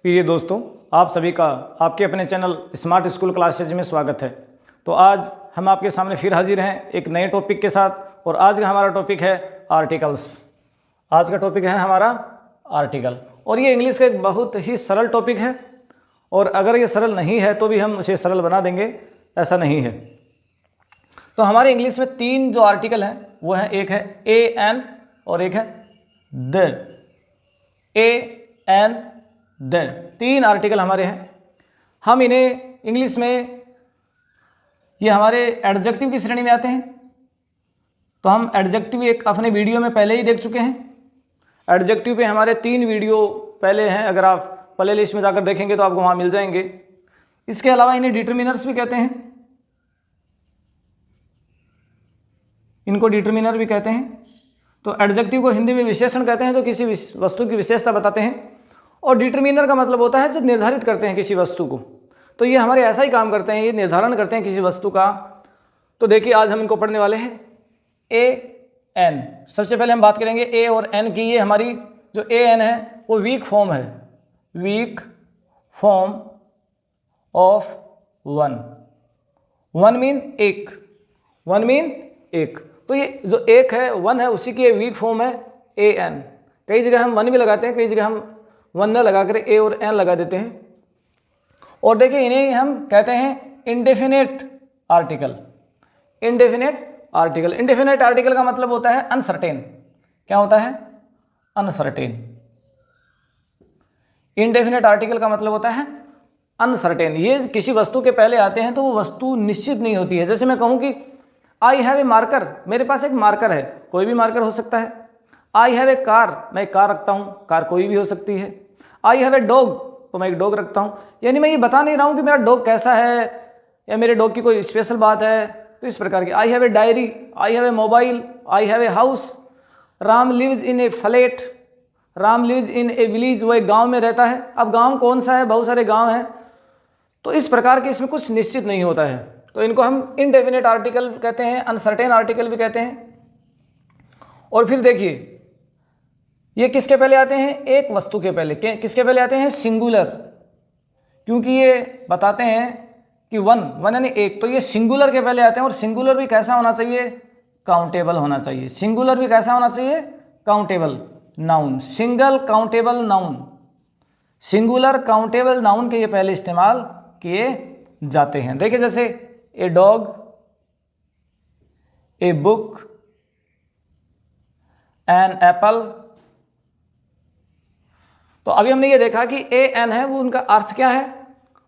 प्रिय दोस्तों, आप सभी का आपके अपने चैनल स्मार्ट स्कूल क्लासेज में स्वागत है। तो आज हम आपके सामने फिर हाजिर हैं एक नए टॉपिक के साथ। और आज का हमारा टॉपिक है आर्टिकल्स। आज का टॉपिक है हमारा आर्टिकल, और ये इंग्लिश का एक बहुत ही सरल टॉपिक है। और अगर ये सरल नहीं है तो भी हम उसे सरल बना देंगे, ऐसा नहीं है। तो हमारे इंग्लिश में तीन जो आर्टिकल हैं वो है, एक है ए एन और एक है द। ए एन द, तीन आर्टिकल हमारे हैं। हम इन्हें इंग्लिश में, ये हमारे एडजेक्टिव की श्रेणी में आते हैं। तो हम एडजेक्टिव एक अपने वीडियो में पहले ही देख चुके हैं। एडजेक्टिव पे हमारे 3 वीडियो पहले हैं, अगर आप प्ले लिस्ट में जाकर देखेंगे तो आपको वहाँ मिल जाएंगे। इसके अलावा इन्हें डिटरमिनर्स भी कहते हैं, इनको डिटरमिनर भी कहते हैं। तो एडजेक्टिव को हिंदी में विशेषण कहते हैं, जो किसी वस्तु की विशेषता बताते हैं। और डिटरमिनर का मतलब होता है जो निर्धारित करते हैं किसी वस्तु को। तो ये हमारे ऐसा ही काम करते हैं, ये निर्धारण करते हैं किसी वस्तु का। तो देखिए आज हम इनको पढ़ने वाले हैं। ए एन, सबसे पहले हम बात करेंगे ए और एन की। ये हमारी जो ए एन है वो वीक फॉर्म है, weak form of one. One mean एक, वन मीन एक। तो ये जो एक है, वन है, उसी की ये वीक फॉर्म है ए एन। कई जगह हम वन भी लगाते हैं, कई जगह हम वन न लगा कर ए और एन लगा देते हैं। और देखिए इन्हें हम कहते हैं indefinite article. Indefinite article, indefinite article का मतलब होता है अनसर्टेन। क्या होता है? अनसर्टेन। इंडेफिनेट आर्टिकल का मतलब होता है अनसर्टेन। ये किसी वस्तु के पहले आते हैं तो वो वस्तु निश्चित नहीं होती है। जैसे मैं कहूँ कि आई हैव ए मार्कर, मेरे पास एक मार्कर है, कोई भी मार्कर हो सकता है। आई हैव ए कार, मैं एक कार रखता हूँ, कार कोई भी हो सकती है। आई हैव ए डॉग, तो मैं एक डॉग रखता हूँ। यानी मैं ये बता नहीं रहा हूँ कि मेरा डॉग कैसा है या मेरे डॉग की कोई स्पेशल बात है। तो इस प्रकार की। I have a diary, I have a mobile, I have a house. Ram lives in a flat, Ram lives in a village, वो एक गाँव में रहता है। अब गाँव कौन सा है? बहुत सारे गाँव हैं। तो इस प्रकार के इसमें कुछ निश्चित नहीं होता है। तो इनको हम इनडेफिनेट आर्टिकल कहते हैं, अनसर्टेन आर्टिकल भी कहते हैं। और फिर देखिए ये किसके पहले आते हैं? एक वस्तु के पहले। किसके पहले आते हैं? सिंगुलर, क्योंकि ये बताते हैं कि वन, वन यानी एक। तो ये सिंगुलर के पहले आते हैं। और सिंगुलर भी कैसा होना चाहिए? काउंटेबल होना चाहिए। सिंगुलर भी कैसा होना चाहिए? Countable noun, single countable noun. Singular countable noun के ये पहले इस्तेमाल किए जाते हैं। देखिए जैसे a dog, a book, an apple. तो अभी हमने ये देखा कि ए एन है वो उनका अर्थ क्या है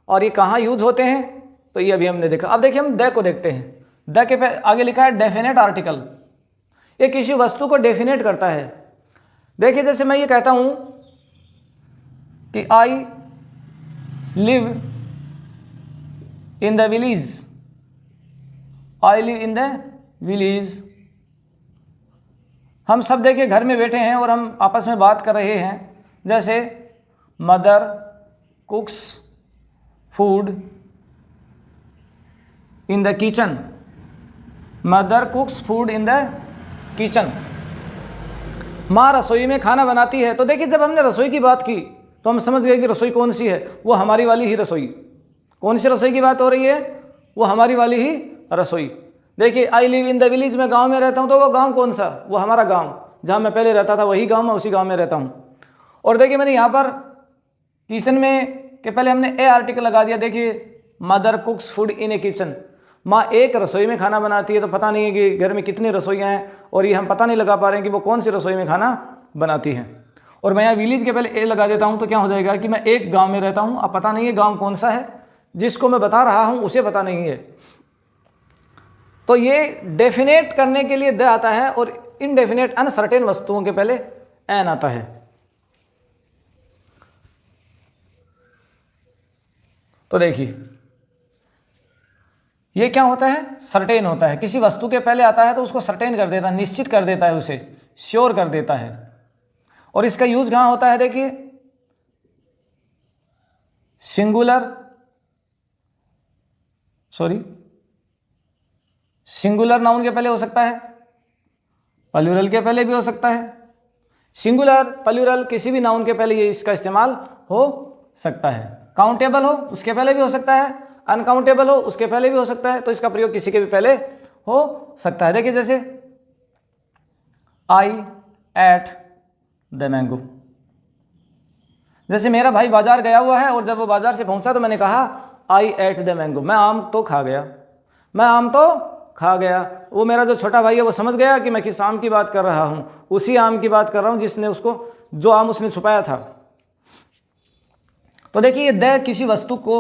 और ये कहाँ यूज होते हैं, तो ये अभी हमने देखा। अब देखिए हम द को देखते हैं। द के आगे लिखा है डेफिनेट आर्टिकल। ये किसी वस्तु को डेफिनेट करता है। देखिए जैसे मैं ये कहता हूँ कि I live in the village, I live in the village. हम सब देखिए घर में बैठे हैं और हम आपस में बात कर रहे हैं। जैसे mother कुक्स food in the kitchen, mother कुक्स food in the kitchen. माँ रसोई में खाना बनाती है। तो देखिए जब हमने रसोई की बात की तो हम समझ गए कि रसोई कौन सी है? वो हमारी वाली ही रसोई। कौन सी रसोई की बात हो रही है? वो हमारी वाली ही रसोई। देखिए I live in the village, मैं गांव में रहता हूँ। तो वो गांव कौन सा? वो हमारा गांव, जहाँ मैं पहले रहता था वही गांव, मैं उसी गांव में रहता हूँ। और देखिए मैंने यहाँ पर किचन में के पहले हमने ए आर्टिकल लगा दिया। देखिए mother कुक्स food in A kitchen, माँ एक रसोई में खाना बनाती है। तो पता नहीं है कि घर में कितनी रसोइयाँ हैं, और ये हम पता नहीं लगा पा रहे हैं कि वो कौन सी रसोई में खाना बनाती हैं। और मैं यहाँ विलेज के पहले ए लगा देता हूँ तो क्या हो जाएगा कि मैं एक गाँव में रहता हूँ। अब पता नहीं है गाँव कौन सा है, जिसको मैं बता रहा हूँ उसे पता नहीं है। तो ये डेफिनेट करने के लिए द आता है, और इनडेफिनेट अनसर्टेन वस्तुओं के पहले एन आता है। तो देखिए ये क्या होता है? सर्टेन होता है। किसी वस्तु के पहले आता है तो उसको सर्टेन कर देता है, निश्चित कर देता है, उसे श्योर कर देता है। और इसका यूज कहाँ होता है? देखिए सिंगुलर, सिंगुलर नाउन के पहले हो सकता है, प्लूरल के पहले भी हो सकता है। सिंगुलर प्लूरल किसी भी नाउन के पहले ये इसका इस्तेमाल हो सकता है। काउंटेबल हो उसके पहले भी हो सकता है, अनकाउंटेबल हो उसके पहले भी हो सकता है, तो इसका प्रयोग किसी के भी पहले हो सकता है। देखिए जैसे आई एट द मैंगो, जैसे मेरा भाई बाजार गया हुआ है और जब वो बाजार से पहुंचा तो मैंने कहा आई एट द मैंगो, मैं आम तो खा गया, मैं आम तो खा गया। वो मेरा जो छोटा भाई है वो समझ गया कि मैं किस आम की बात कर रहा हूं, उसी आम की बात कर रहा हूं जिसने उसको, जो आम उसने छुपाया था। तो देखिए द किसी वस्तु को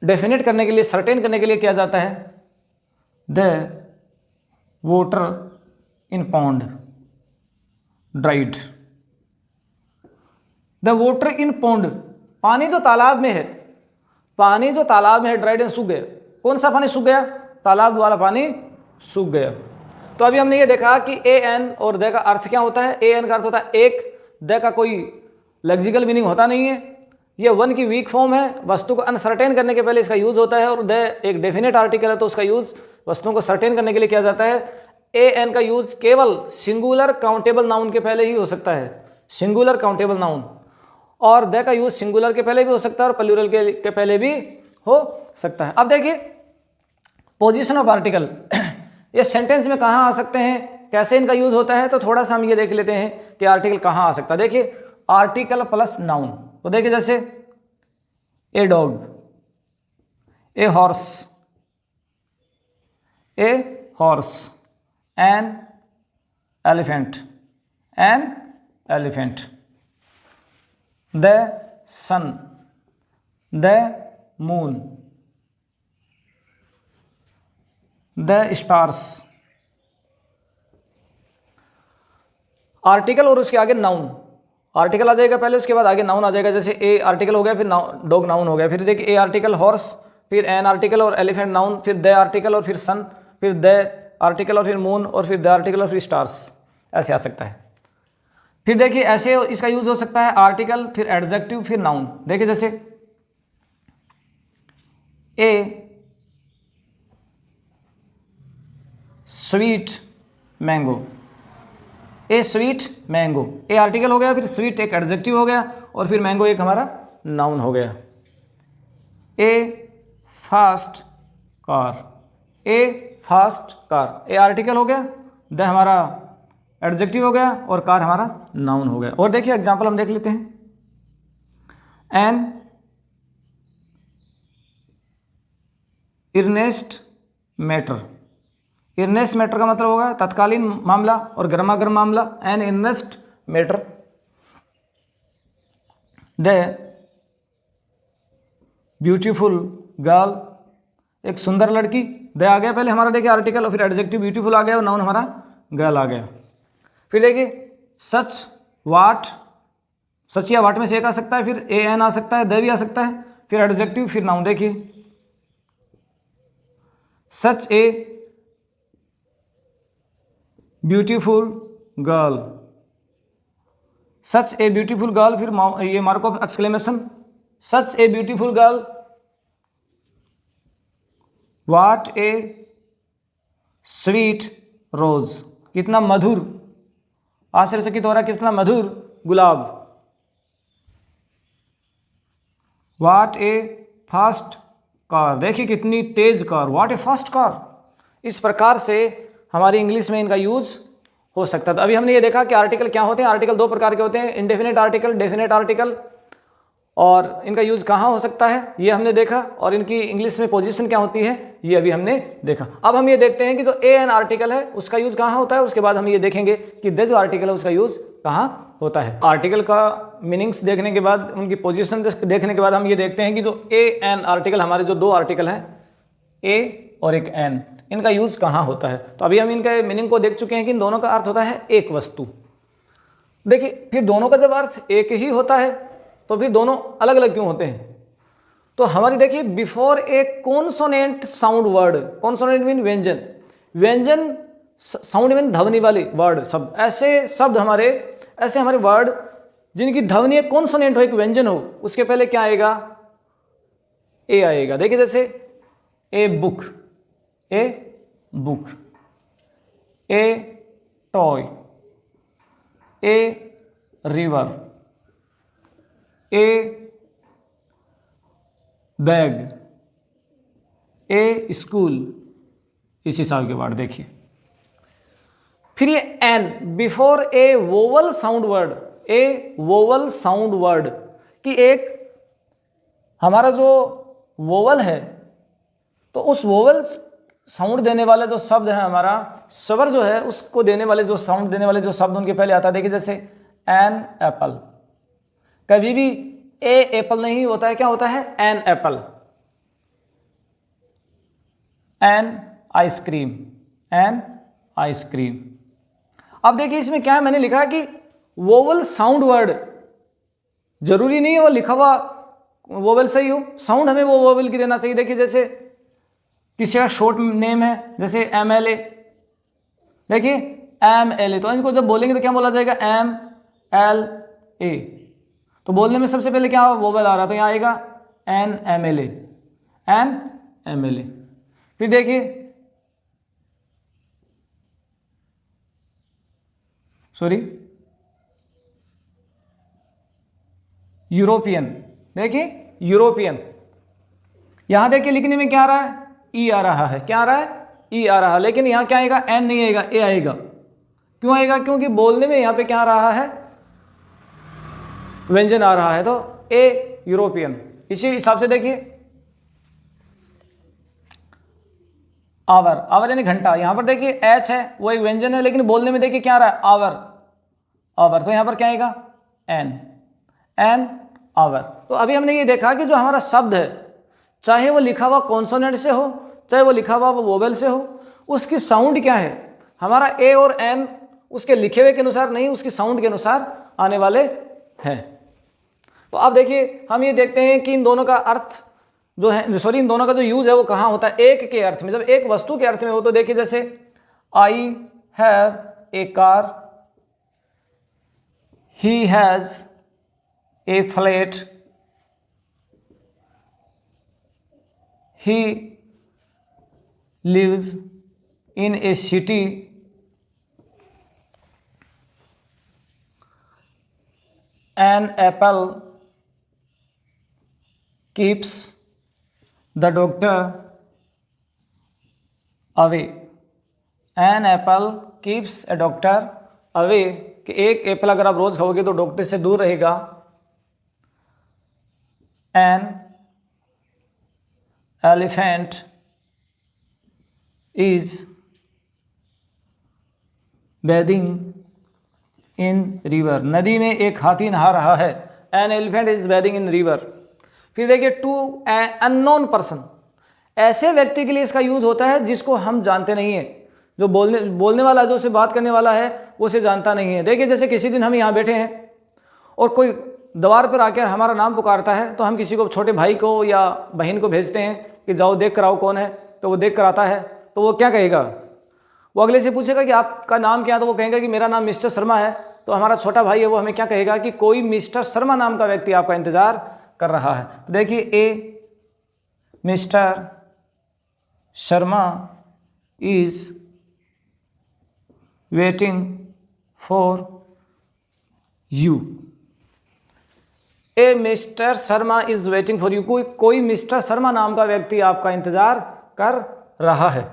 डेफिनेट करने के लिए, सर्टेन करने के लिए किया जाता है। The voter in pond dried, the voter in pond, पानी जो तालाब में है, पानी जो तालाब में है ड्राइड सूख गया। कौन सा पानी सूख गया? तालाब वाला पानी सूख गया। तो अभी हमने ये देखा कि ए एन और द का अर्थ क्या होता है। ए एन का अर्थ होता है एक, द का कोई लेक्सिकल मीनिंग होता नहीं है, ये वन की वीक फॉर्म है, वस्तु को अनसर्टेन करने के पहले इसका यूज होता है। और द एक डेफिनेट आर्टिकल है तो उसका यूज वस्तुओं को सर्टेन करने के लिए किया जाता है। ए एन का यूज केवल सिंगुलर काउंटेबल नाउन के पहले ही हो सकता है, सिंगुलर काउंटेबल नाउन। और द का यूज सिंगुलर के पहले भी हो सकता है और प्लूरल के पहले भी हो सकता है। अब देखिए पोजीशन ऑफ आर्टिकल ये सेंटेंस में कहाँ आ सकते हैं, कैसे इनका यूज होता है, तो थोड़ा सा हम ये देख लेते हैं कि आर्टिकल कहाँ आ सकता है। देखिए आर्टिकल प्लस नाउन, तो देखिए जैसे a dog, a horse, a horse, an elephant, an elephant, the sun, the moon, the stars. Article और उसके आगे नाउन, आर्टिकल आ जाएगा पहले, उसके बाद आगे नाउन आ जाएगा। जैसे ए आर्टिकल हो गया, फिर डॉग नाउन हो गया, फिर देखिए ए आर्टिकल हॉर्स, फिर एन आर्टिकल और एलिफेंट नाउन, फिर द आर्टिकल और फिर सन, फिर द आर्टिकल और फिर मून, और फिर द आर्टिकल और फिर स्टार्स, ऐसे आ सकता है। फिर देखिए ऐसे इसका यूज हो सकता है आर्टिकल फिर एडजेक्टिव फिर नाउन। देखिए जैसे ए स्वीट मैंगो, ए स्वीट मैंगो, ए आर्टिकल हो गया, फिर स्वीट एक एडजेक्टिव हो गया, और फिर मैंगो एक हमारा नाउन हो गया। ए फास्ट कार, ए फास्ट कार, ए आर्टिकल हो गया, द हमारा एडजेक्टिव हो गया, और कार हमारा नाउन हो गया। और देखिए एग्जांपल हम देख लेते हैं। An earnest matter, earnest matter का मतलब होगा तत्कालीन मामला और गर्मा गर्म मामला, an earnest matter. The beautiful girl, एक सुंदर लड़की, द आ गया पहले हमारा, देखिए आर्टिकल, और फिर एडजेक्टिव ब्यूटीफुल आ गया, और नाउन हमारा गर्ल आ गया। फिर देखिए सच वाट, सच या वाट में से एक आ सकता है, फिर ए एन आ सकता है, द भी आ सकता है, फिर एडजेक्टिव फिर नाउन। देखिए such a beautiful girl, such a beautiful girl, फिर ये mark of exclamation, such a beautiful girl, what a sweet rose, कितना मधुर, आश्चर्यचकित हो रहा, कितना मधुर गुलाब। व्हाट ए फास्ट कार, देखिए कितनी तेज car, what a fast car. इस प्रकार से हमारी इंग्लिश में इनका यूज हो सकता है। तो अभी हमने ये देखा कि आर्टिकल क्या होते हैं। आर्टिकल दो प्रकार के होते हैं, इंडेफिनेट आर्टिकल, डेफिनेट आर्टिकल, और इनका यूज कहाँ हो सकता है ये हमने देखा, और इनकी इंग्लिश में पोजीशन क्या होती है ये अभी हमने देखा। अब हम ये देखते हैं कि जो ए एन आर्टिकल है उसका यूज कहाँ होता है, उसके बाद हम ये देखेंगे कि द जो आर्टिकल है उसका यूज कहाँ होता है। आर्टिकल का मीनिंग्स देखने के बाद, उनकी पोजीशन देखने के बाद हम ये देखते हैं कि जो ए एन आर्टिकल, हमारे जो दो आर्टिकल हैं ए और एक एन, इनका यूज कहाँ होता है। तो अभी हम इनके मीनिंग को देख चुके हैं कि इन दोनों का अर्थ होता है एक वस्तु। देखिए फिर दोनों का जब अर्थ एक ही होता है तो फिर दोनों अलग अलग क्यों होते हैं। तो हमारी देखिए before a consonant sound word, consonant mean व्यंजन, व्यंजन साउंड मीन ध्वनि वाली वर्ड शब्द, ऐसे शब्द हमारे, ऐसे हमारे वर्ड जिनकी ध्वनि एक कॉन्सोनेंट हो, एक व्यंजन हो, उसके पहले क्या आएगा, ए आएगा। देखिए जैसे a book, a book, A toy, a river, A bag, A school, इस हिसाब के वर्ड देखिए। फिर ये an before A vowel sound word, A vowel sound word कि एक हमारा जो वोवल है तो उस वोवल साउंड देने वाले जो शब्द है, हमारा स्वर जो है उसको देने वाले जो साउंड देने वाले जो शब्द उनके पहले आता है। देखिए जैसे एन एप्पल, कभी भी ए एप्पल नहीं होता है, क्या होता है an apple. An ice cream, an ice cream. अब देखिए इसमें क्या है, मैंने लिखा है कि वोवल साउंड वर्ड, जरूरी नहीं है वो लिखा हुआ वोवल सही हो, साउंड हमें वो वोवल की देना चाहिए। देखिए जैसे किसी का शॉर्ट नेम है जैसे MLA, देखिए MLA, तो इनको जब बोलेंगे तो क्या बोला जाएगा MLA, तो बोलने में सबसे पहले क्या वोवल आ रहा, तो यहाँ आएगा NMLA, NMLA। फिर देखिए यूरोपियन, देखिए यूरोपियन, यहां देखिए लिखने में क्या आ रहा है, ई आ रहा है, क्या आ रहा है, ई आ रहा है, लेकिन यहां क्या आएगा, एन नहीं आएगा, ए आएगा। क्यों आएगा, क्योंकि बोलने में यहां पे क्या आ रहा है, व्यंजन आ रहा है, तो ए यूरोपियन। इसी हिसाब से देखिए आवर, आवर यानी घंटा, यहां पर देखिए एच है वो एक व्यंजन है, लेकिन बोलने में देखिए क्या आ रहा है, आवर, आवर, तो यहां पर क्या आएगा एन, एन आवर। तो अभी हमने ये देखा कि जो हमारा शब्द है, चाहे वो लिखा हुआ कॉन्सोनेंट से हो, चाहे वो लिखा हुआ वोवेल से हो, उसकी साउंड क्या है, हमारा ए और एन उसके लिखे हुए के अनुसार नहीं, उसकी साउंड के अनुसार आने वाले हैं। तो अब देखिए हम ये देखते हैं कि इन दोनों का अर्थ जो है, सॉरी इन दोनों का जो यूज है वो कहाँ होता है, एक के अर्थ में, जब एक वस्तु के अर्थ में हो। तो देखिए जैसे आई have A car, he has a flat, he lives in a city, an apple keeps the doctor away, an apple keeps a doctor away कि एक एप्पल अगर आप रोज खाओगे तो डॉक्टर से दूर रहेगा। an elephant is bathing in river, नदी में एक हाथी नहा रहा है, an elephant is bathing in river। फिर देखिए टू अननोन पर्सन, ऐसे व्यक्ति के लिए इसका यूज होता है जिसको हम जानते नहीं है, जो बोलने वाला, जो से बात करने वाला है वो उसे जानता नहीं है। देखिए जैसे किसी दिन हम यहाँ बैठे हैं और कोई द्वार पर आकर हमारा नाम पुकारता है, तो हम किसी को, छोटे भाई को या बहन को भेजते हैं कि जाओ देख कर आओ कौन है, तो वो देख कर आता है, तो वो क्या कहेगा, वो अगले से पूछेगा कि आपका नाम क्या है, तो वो कहेगा कि मेरा नाम मिस्टर शर्मा है। तो हमारा छोटा भाई है वो हमें क्या कहेगा कि कोई मिस्टर शर्मा नाम का व्यक्ति आपका इंतजार कर रहा है। तो देखिए a mister Sharma is waiting for you, a mister Sharma is waiting for you, कोई मिस्टर शर्मा नाम का व्यक्ति आपका इंतजार कर रहा है।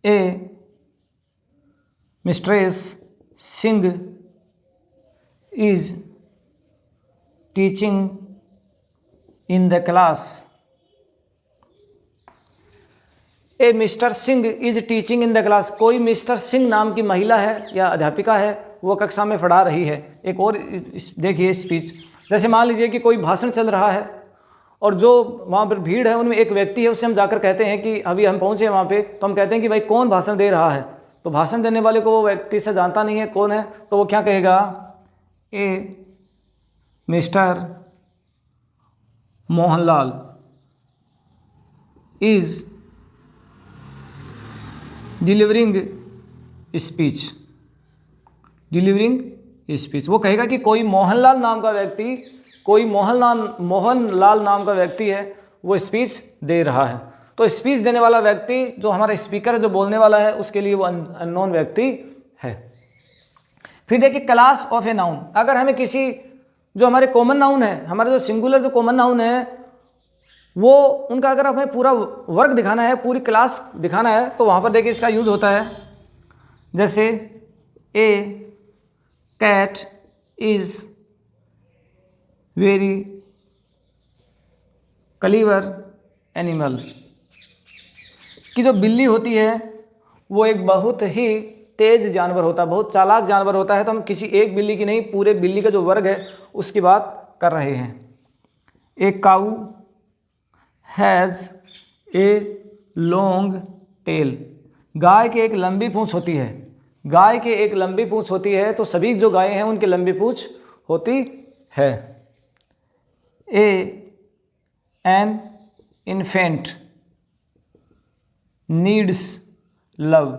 A mistress Singh is teaching in the class, a mister Singh is teaching in the class, कोई मिस्टर सिंह नाम की महिला है या अध्यापिका है, वो कक्षा में पढ़ा रही है। एक और देखिए स्पीच, जैसे मान लीजिए कि कोई भाषण चल रहा है और जो वहाँ पर भीड़ है उनमें एक व्यक्ति है, उससे हम जाकर कहते हैं कि अभी हम पहुँचे वहाँ पे, तो हम कहते हैं कि भाई कौन भाषण दे रहा है, तो भाषण देने वाले को वो व्यक्ति से जानता नहीं है कौन है, तो वो क्या कहेगा, a mister Mohanlal is delivering speech, delivering speech, वो कहेगा कि कोई मोहनलाल नाम का व्यक्ति, कोई मोहनलाल नाम का व्यक्ति है वो स्पीच दे रहा है। तो स्पीच देने वाला व्यक्ति जो हमारा स्पीकर है, जो बोलने वाला है, उसके लिए वो अननोन व्यक्ति है। फिर देखिए क्लास ऑफ ए नाउन, अगर हमें किसी जो हमारे कॉमन नाउन है, हमारे जो सिंगुलर जो कॉमन नाउन है, वो उनका अगर हमें पूरा वर्ग दिखाना है, पूरी क्लास दिखाना है, तो वहाँ पर देखिए इसका यूज़ होता है। जैसे a cat is very clever animal, कि जो बिल्ली होती है वो एक बहुत ही तेज जानवर होता है, बहुत चालाक जानवर होता है। तो हम किसी एक बिल्ली की नहीं, पूरे बिल्ली का जो वर्ग है उसकी बात कर रहे हैं। ए काऊ हैज़ ए लॉन्ग टेल, गाय की एक लंबी पूंछ होती है, गाय की एक लंबी पूंछ होती है, तो सभी जो गायें हैं उनकी लंबी पूंछ होती है। A an infant needs love,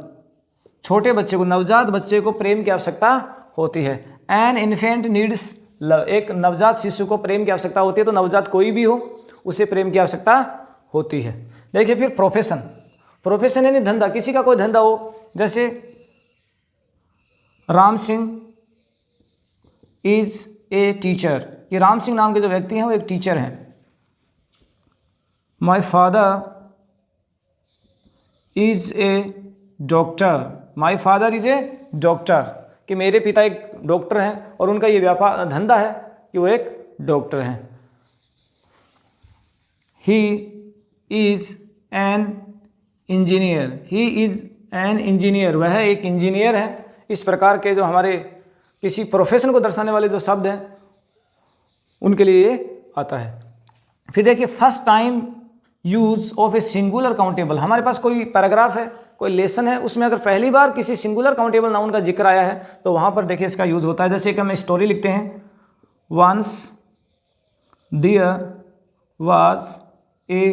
छोटे बच्चे को, नवजात बच्चे को प्रेम की आवश्यकता होती है। एन इन्फेंट नीड्स लव, एक नवजात शिशु को प्रेम की आवश्यकता होती है। तो नवजात कोई भी हो उसे प्रेम की आवश्यकता होती है। देखिए फिर प्रोफेशन, प्रोफेशन यानी धंधा, किसी का कोई धंधा हो, जैसे Ram Singh is a teacher, कि राम सिंह नाम के जो व्यक्ति हैं वो एक टीचर हैं। My father is a doctor, my father is a doctor, कि मेरे पिता एक डॉक्टर हैं और उनका ये व्यापार धंधा है कि वो एक डॉक्टर हैं। He is an engineer, he is an engineer, वह एक इंजीनियर है। इस प्रकार के जो हमारे किसी प्रोफेशन को दर्शाने वाले जो शब्द हैं उनके लिए ये आता है। फिर देखिए first time use of a singular countable, हमारे पास कोई पैराग्राफ है, कोई लेसन है, उसमें अगर पहली बार किसी सिंगुलर काउंटेबल नाउन का जिक्र आया है तो वहाँ पर देखिए इसका यूज़ होता है। जैसे कि हम स्टोरी लिखते हैं, वंस देयर वाज ए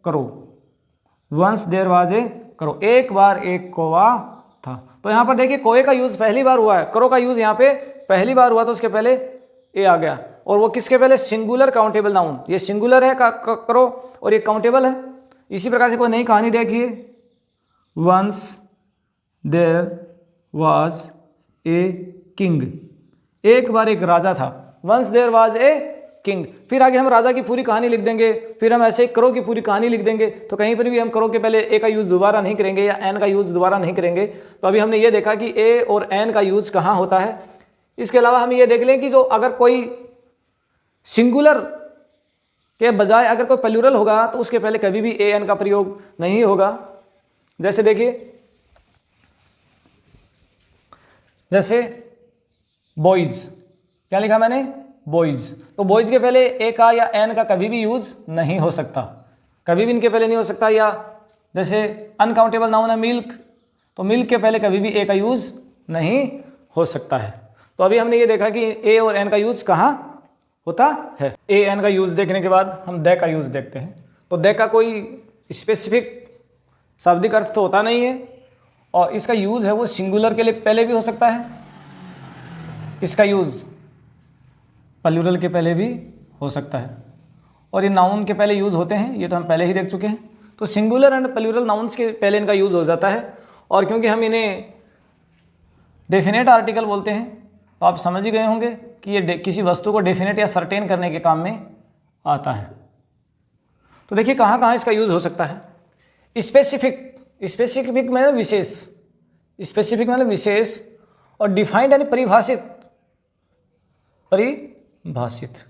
करो, वंस देयर वाज ए करो, एक बार एक कौवा था। तो यहाँ पर देखिए कौवे का यूज़ पहली बार हुआ है, करो का यूज़ यहाँ पे पहली बार हुआ, तो उसके पहले ए आ गया। और वो किसके पहले? सिंगुलर काउंटेबल नाउन, ये सिंगुलर है करो और ये काउंटेबल है। इसी प्रकार से कोई नई कहानी देखिए, once there was a king, एक बार एक राजा था, once there was a king. फिर आगे हम राजा की पूरी कहानी लिख देंगे, फिर हम ऐसे करो की पूरी कहानी लिख देंगे। तो कहीं पर भी हम करो के पहले ए का यूज़ दोबारा नहीं करेंगे या एन का यूज़ दोबारा नहीं करेंगे। तो अभी हमने ये देखा कि ए और एन का यूज़ कहाँ होता है। इसके अलावा हम ये देख लें कि जो अगर कोई सिंगुलर के बजाय अगर कोई प्लूरल होगा तो उसके पहले कभी भी ए एन का प्रयोग नहीं होगा। जैसे देखिए, जैसे बॉयज़, क्या लिखा मैंने? बॉयज़। तो बॉयज़ के पहले ए का या एन का कभी भी यूज़ नहीं हो सकता, कभी भी इनके पहले नहीं हो सकता। या जैसे अनकाउंटेबल नाउन है मिल्क, तो मिल्क के पहले कभी भी ए का यूज़ नहीं हो सकता है। तो अभी हमने ये देखा कि ए और एन का यूज़ कहाँ होता है। ए एन का यूज़ देखने के बाद हम द का यूज़ देखते हैं। तो द का कोई स्पेसिफिक शाब्दिक अर्थ तो होता नहीं है, और इसका यूज़ है वो सिंगुलर के लिए पहले भी हो सकता है, इसका यूज़ प्लूरल के पहले भी हो सकता है, और ये नाउन के पहले यूज़ होते हैं, ये तो हम पहले ही देख चुके हैं। तो सिंगुलर एंड प्लूरल नाउन्स के पहले इनका यूज़ हो जाता है। और क्योंकि हम इन्हें डेफिनेट आर्टिकल बोलते हैं तो आप समझ ही गए होंगे कि ये किसी वस्तु को डेफिनेट या सर्टेन करने के काम में आता है। तो देखिए कहाँ कहाँ इसका यूज़ हो सकता है। स्पेसिफिक, स्पेसिफिक मतलब विशेष, स्पेसिफिक मतलब विशेष, और डिफाइंड यानी परिभाषित, परिभाषित।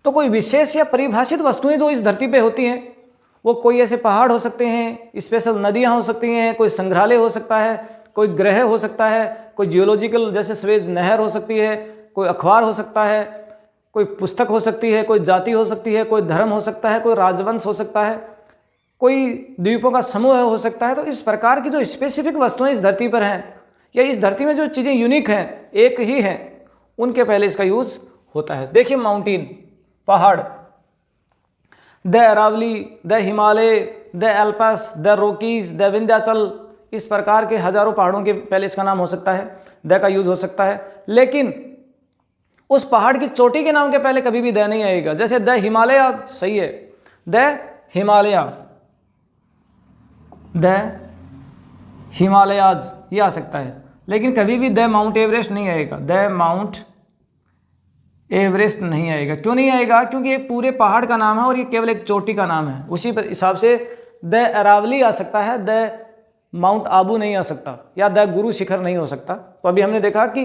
तो कोई विशेष या परिभाषित वस्तुएं जो इस धरती पे होती हैं, वो कोई ऐसे पहाड़ हो सकते हैं, स्पेशल नदियां हो सकती हैं, कोई संग्रहालय हो सकता है, कोई ग्रह हो सकता है, कोई जियोलॉजिकल जैसे स्वेज नहर हो सकती है, कोई अखबार हो सकता है, कोई पुस्तक हो सकती है, कोई जाति हो सकती है, कोई धर्म हो सकता है, कोई राजवंश हो सकता है, कोई द्वीपों का समूह हो सकता है। तो इस प्रकार की जो स्पेसिफिक वस्तुएं इस धरती पर हैं, या इस धरती में जो चीज़ें यूनिक हैं, एक ही हैं, उनके पहले इसका यूज़ होता है। देखिए माउंटेन, पहाड़, the Aravalli, the Himalaya, the Alps, the Rockies, the Vindhyachal, इस प्रकार के हजारों पहाड़ों के पहले इसका नाम हो सकता है, द का यूज़ हो सकता है। लेकिन उस पहाड़ की चोटी के नाम के पहले कभी भी द नहीं आएगा। जैसे द हिमालय, सही है, द हिमालय, द हिमालयाज, ये आ सकता है, लेकिन कभी भी द माउंट एवरेस्ट नहीं आएगा, द माउंट एवरेस्ट नहीं आएगा। क्यों नहीं आएगा? क्योंकि एक पूरे पहाड़ का नाम है और ये केवल एक चोटी का नाम है। उसी पर हिसाब से द अरावली आ सकता है, द माउंट आबू नहीं आ सकता, या द गुरु शिखर नहीं हो सकता। तो अभी हमने देखा कि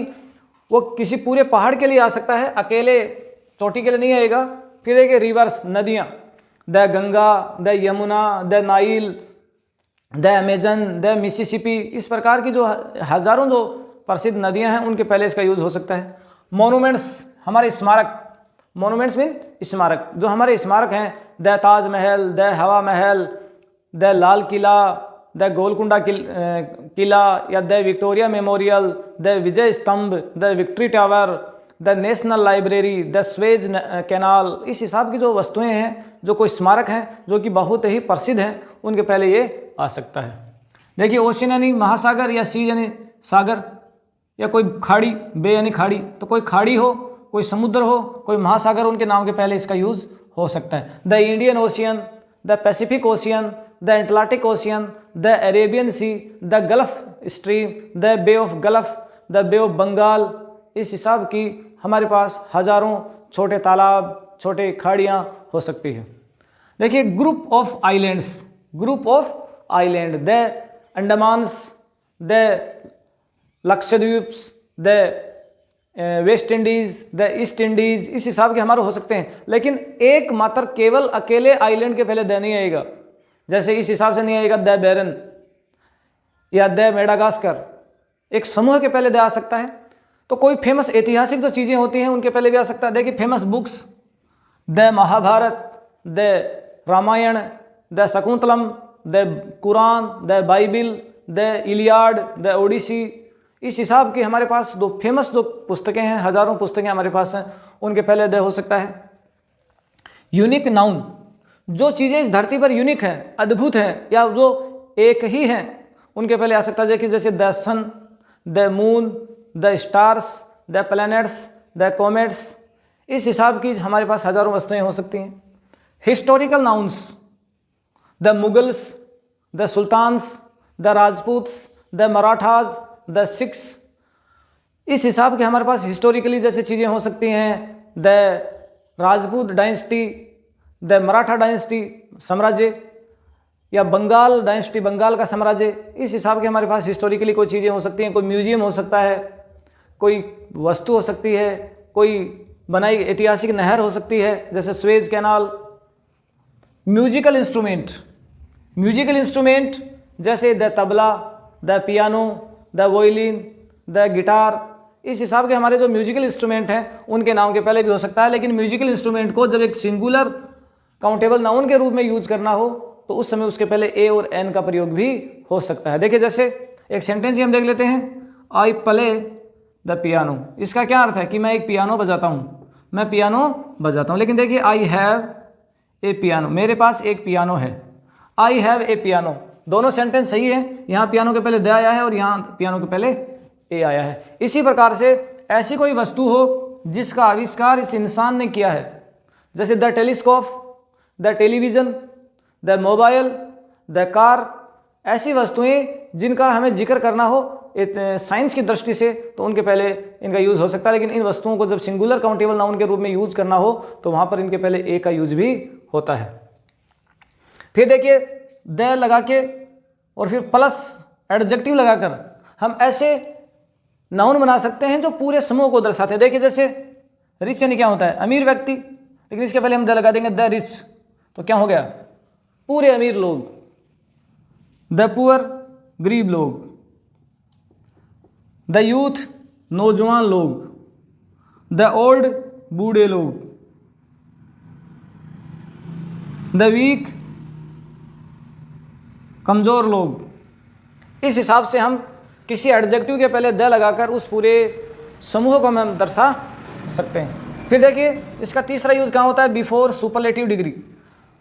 वो किसी पूरे पहाड़ के लिए आ सकता है, अकेले चोटी के लिए नहीं आएगा। फिर देखिए रिवर्स, नदियाँ, the Ganga, the Yamuna, the Nile, the Amazon, the Mississippi, इस प्रकार की जो हज़ारों जो प्रसिद्ध नदियां हैं उनके पहले इसका यूज़ हो सकता है। मोनूमेंट्स, हमारे स्मारक, मोनूमेंट्स मीन स्मारक, जो हमारे स्मारक हैं, the Taj Mahal, the Hawa Mahal, the Lal Qila, the Golconda Qila, या the Victoria Memorial, the Vijay Stambh, the Victory Tower, the National Library, the Suez Canal, इस हिसाब की जो वस्तुएं हैं, जो कोई स्मारक हैं जो कि बहुत ही प्रसिद्ध हैं, उनके पहले ये आ सकता है। देखिए ओशियन यानी महासागर, या सी यानी सागर, या कोई खाड़ी, बे यानी खाड़ी, तो कोई खाड़ी हो, कोई समुद्र हो, कोई महासागर, उनके नाम के पहले इसका यूज़ हो सकता है। The Indian Ocean, the Pacific Ocean, the Atlantic Ocean, the Arabian Sea, the Gulf Stream, the Bay of Gulf, the Bay of Bengal, इस हिसाब की हमारे पास हजारों छोटे तालाब, छोटे खाड़ियाँ हो सकती है। देखिए group of islands, group of island, the Andamans, the Lakshadweeps, the West Indies, the East Indies, इस हिसाब के हमारे हो सकते हैं। लेकिन एक मात्र केवल अकेले आइलैंड के पहले द नहीं आएगा। जैसे इस हिसाब से नहीं आएगा द बैरन या द मेडागास्कर, एक समूह के पहले द आ सकता है। तो कोई फेमस ऐतिहासिक जो चीज़ें होती हैं उनके पहले भी आ सकता है। देखिए famous books, the Mahabharat, the Ramayan, the Shakuntalam, the Quran, the Bible, the Iliad, the Odyssey, इस हिसाब की हमारे पास दो फेमस जो पुस्तकें हैं, हजारों पुस्तकें हमारे पास हैं, उनके पहले द हो सकता है। यूनिक नाउन, जो चीज़ें इस धरती पर यूनिक हैं, अद्भुत हैं, या जो एक ही हैं, उनके पहले आ सकता है। जैसे the sun, the moon, the stars, the planets, the comets, इस हिसाब की हमारे पास हजारों वस्तुएं हो सकती हैं। Historical nouns, the Mughals, the sultans, the Rajputs, the Marathas, the Sikhs, इस हिसाब के हमारे पास हिस्टोरिकली जैसे चीज़ें हो सकती हैं। The Rajput dynasty, the Maratha dynasty साम्राज्य, या बंगाल डायनेस्टी, बंगाल का साम्राज्य, इस हिसाब के हमारे पास हिस्टोरिकली कोई चीज़ें हो सकती हैं। कोई म्यूजियम हो सकता है, कोई वस्तु हो सकती है, कोई बनाई ऐतिहासिक नहर हो सकती है, जैसे Suez Canal. Musical instrument, musical instrument जैसे the tabla, the piano, the violin, the guitar, इस हिसाब के हमारे जो म्यूजिकल इंस्ट्रूमेंट हैं उनके नाम के पहले भी हो सकता है। लेकिन म्यूजिकल इंस्ट्रूमेंट को जब एक सिंगुलर काउंटेबल नाउन के रूप में यूज करना हो तो उस समय उसके पहले ए और एन का प्रयोग भी हो सकता है। देखिए जैसे एक सेंटेंस ही हम देख लेते हैं, आई प्ले द पियानो, इसका क्या अर्थ है कि मैं एक पियानो बजाता हूँ, मैं पियानो बजाता हूँ। लेकिन देखिए आई हैव ए पियानो, मेरे पास एक पियानो है। आई हैव ए पियानो, दोनों सेंटेंस सही है, यहाँ पियानो के पहले द आया है और यहाँ पियानो के पहले ए आया है। इसी प्रकार से ऐसी कोई वस्तु हो जिसका आविष्कार इस इंसान ने किया है, जैसे the telescope, the television, the mobile, the car, ऐसी वस्तुएं जिनका हमें जिक्र करना हो साइंस की दृष्टि से तो उनके पहले इनका यूज़ हो सकता है। लेकिन इन वस्तुओं को जब सिंगुलर काउंटेबल नाउन के रूप में यूज करना हो तो वहाँ पर इनके पहले ए का यूज भी होता है। फिर देखिए द लगा के और फिर प्लस एडजेक्टिव लगाकर हम ऐसे नाउन बना सकते हैं जो पूरे समूह को दर्शाते हैं। देखिए जैसे रिच यानी क्या होता है, अमीर व्यक्ति, लेकिन इसके पहले हम द लगा देंगे द रिच, तो क्या हो गया, पूरे अमीर लोग। द पुअर, गरीब लोग। द यूथ, नौजवान लोग। द ओल्ड, बूढ़े लोग। द वीक, कमज़ोर लोग। इस हिसाब से हम किसी एडजेक्टिव के पहले द लगाकर उस पूरे समूह को हम दर्शा सकते हैं। फिर देखिए इसका तीसरा यूज़ कहाँ होता है, बिफोर सुपरलेटिव डिग्री।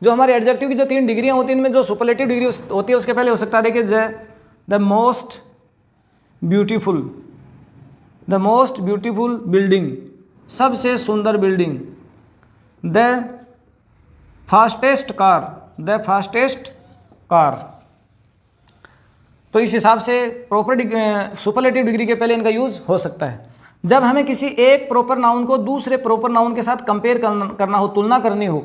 जो हमारे एडजेक्टिव की जो 3 डिग्रियाँ होती हैं इनमें जो सुपरलेटिव डिग्री होती है उसके पहले हो सकता है। देखिए the most beautiful, the most beautiful building, सबसे सुंदर building. The fastest car, the fastest car. तो इस हिसाब से प्रॉपर सुपरलेटिव डिग्री के पहले इनका यूज़ हो सकता है। जब हमें किसी एक प्रॉपर नाउन को दूसरे प्रॉपर नाउन के साथ कंपेयर करना हो, तुलना करनी हो,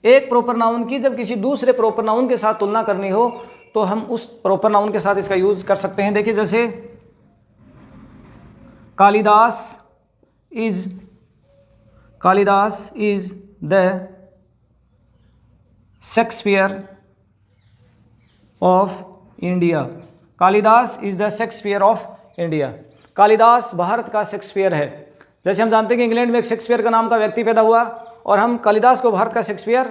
एक प्रॉपर नाउन की जब किसी दूसरे प्रॉपर नाउन के साथ तुलना करनी हो तो हम उस प्रॉपर नाउन के साथ इसका यूज कर सकते हैं। देखिए जैसे Kalidas is the Shakespeare of India. Kalidas is the Shakespeare of India. Kalidas Bharat का शेक्सपियर है। जैसे हम जानते हैं कि इंग्लैंड में एक शेक्सपियर का नाम का व्यक्ति पैदा हुआ और हम कालिदास को भारत का शेक्सपियर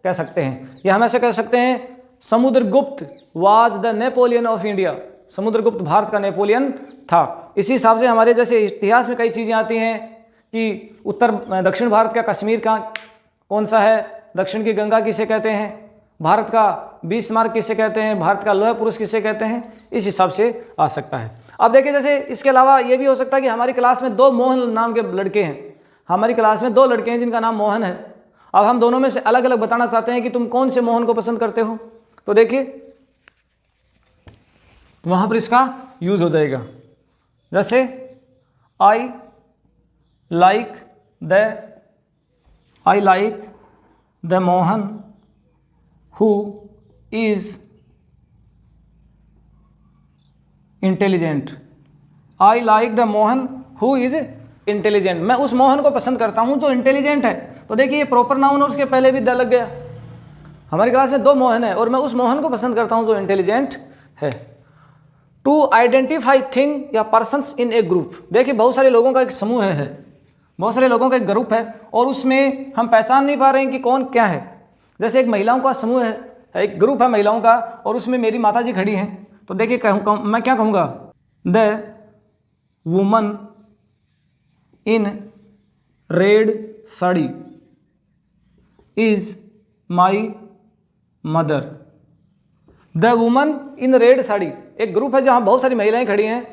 कह सकते हैं, या हम ऐसे कह सकते हैं Samudragupta was the Napoleon of India. Samudragupta Bharat का नेपोलियन था। इसी हिसाब से हमारे जैसे इतिहास में कई चीज़ें आती हैं कि दक्षिण भारत का कश्मीर का कौन सा है, दक्षिण की गंगा किसे कहते हैं, भारत का बिस्मार्क किसे कहते हैं, भारत का लौह पुरुष किसे कहते हैं, इस हिसाब से आ सकता है। अब देखिए जैसे इसके अलावा ये भी हो सकता है कि हमारी क्लास में 2 मोहन नाम के लड़के हैं। हमारी क्लास में 2 लड़के हैं जिनका नाम मोहन है। अब हम दोनों में से अलग अलग बताना चाहते हैं कि तुम कौन से मोहन को पसंद करते हो, तो देखिए वहाँ पर इसका यूज हो जाएगा। जैसे I like the Mohan who is intelligent. I like the Mohan who is intelligent. मैं उस मोहन को पसंद करता हूं जो इंटेलिजेंट है। तो देखिए ये प्रॉपर नाउन और उसके पहले भी द लग गया। हमारी क्लास में 2 मोहन है और मैं उस मोहन को पसंद करता हूं जो इंटेलिजेंट है। टू आइडेंटिफाई थिंग या पर्सन्स इन ए ग्रुप। देखिए बहुत सारे लोगों का एक समूह है, बहुत सारे लोगों का एक ग्रुप है और उसमें हम पहचान नहीं पा रहे हैं कि कौन क्या है। जैसे एक महिलाओं का समूह है, एक ग्रुप है महिलाओं का और उसमें मेरी माता जी खड़ी हैं, तो देखिए मैं क्या कहूँगा, the woman in red sari is my mother. The woman in red sari, एक ग्रुप है जहाँ बहुत सारी महिलाएं खड़ी हैं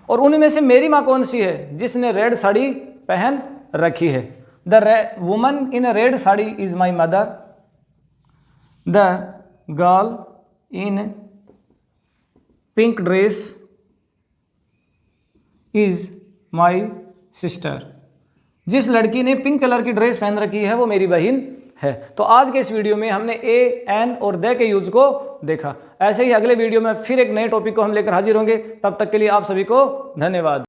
और उनमें से मेरी माँ कौन सी है, जिसने रेड साड़ी पहन रखी है। The woman in red sari is my mother. The girl in pink dress is my sister. जिस लड़की ने पिंक कलर की ड्रेस पहन रखी है वो मेरी बहन है। तो आज के इस वीडियो में हमने ए, एन और द के यूज को देखा। ऐसे ही अगले वीडियो में फिर एक नए टॉपिक को हम लेकर हाजिर होंगे। तब तक के लिए आप सभी को धन्यवाद।